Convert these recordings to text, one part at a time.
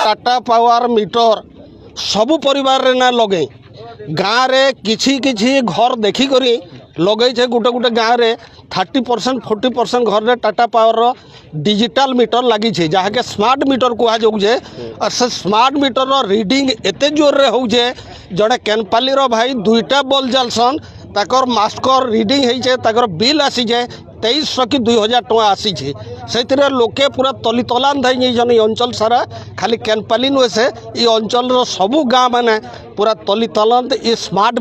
Tata power meter सबु परिवार रे ना लगे गाँव रे किछि किछि घर देखी करी लगे छे गुटे गुटे गाँव रे 30% 40% घर रे टाटा पावर डिजिटल मीटर लगी छे जहाँ के स्मार्ट मीटर कहा जाऊे और से स्मार्ट मीटर रीडिंग एते जोर रे हो जड़े केनपाली रो भाई 2टा बल्ब जालसन ताकर मास्कर रीडिंग है ताकर बिल आसी जाए 2300 कि 2000 टका आसी से लोके पूरा तली तलान धई अंचल सारा खाली केनपाली नुहे से ये अंचल सबू गाँ माने पूरा तली तलान ये स्मार्ट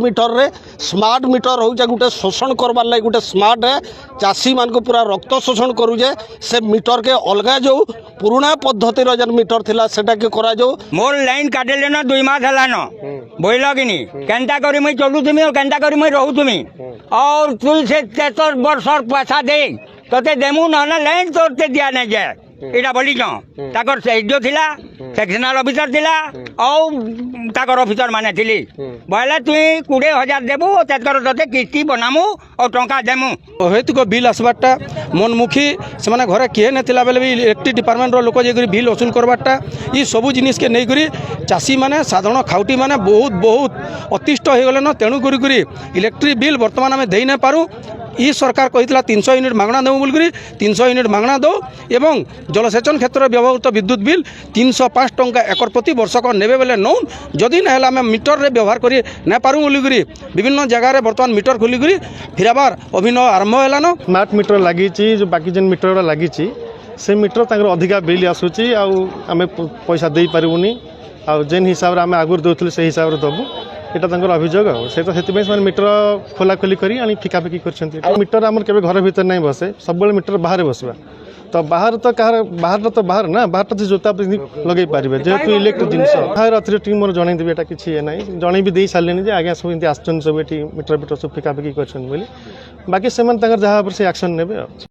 मीटर हो गोटे शोषण करवार लगे गोटे स्मार्ट है चाषी मान को पूरा रक्त शोषण करुचे से मीटर के अलग जो पुराना पद्धतिर जन मीटर थिला सेटा के करा जो मोर लाइन काटेले न 2 मास हला न बोइल किनी केनता करी मैं चलुथुमी और केनता करी मैं रहूथुमी और तू से 73 वर्ष पैसा दे तोते देमु न लाइन तोड़ते दिया नहीं जाए इटा बोली ताकर जो थिला सेक्शनल ऑफिसर थिला और ताकर ऑफिसर माने थिली बोले तुई 20,000 देबू तेतर तोते किस्ती बनामु और टंका देमु हेतुक बिल आसबारटा मनमुखी से घरे किए नथिला बेले भी इलेक्ट्रिक डिपार्टमेंट रो लोक जे बिल वसूल करबारटा ये सबू जिनिस के नहीं करी चाषी माने साधारण खाउटी माने बहुत बहुत अतिष्ट हो गले न तेणु करी इलेक्ट्रिक बिल वर्तमान आम दे न पारू ई सरकार कही 300 यूनिट मागणा देव बोल 300 यूनिट मागणा दो एवं जलसेचन क्षेत्र व्यवहृत विद्युत बिल 305 टंका एकर प्रति वर्षक नेबे बेले नौ जदि ना आम मीटर रे व्यवहार करी ना पारू बोलिकी विभिन्न जगह वर्तमान मीटर खोलिकी फिर आबार अभिनय आरंभ है स्मार्ट मीटर लगी जो बाकी जेन मीटर लगी से मीटर अधिका बिल आसूँ आम पैसा दे पारूनी आ जेन हिसाब से आम आगुरी दूसरे से हिसाब से दबू यहाँ अभियोग से मीटर खोला खोली कर फिकाफिकी कर मीटर आम के घर भर नहीं बसे सब मीटर बाहर बसवा तो बाहर तो कह बाहर ना बाहर तो जोता लगे पारे जेहेतु इलेक्ट्रिक जिनस बाहर अथॉरिटी मोर जनईदेवी एटा किसी ना जन भी दे सारे आज्ञा सब आस सब मीटर सब फिकाफिकी कर बाकी से जहाँ से एक्शन ने।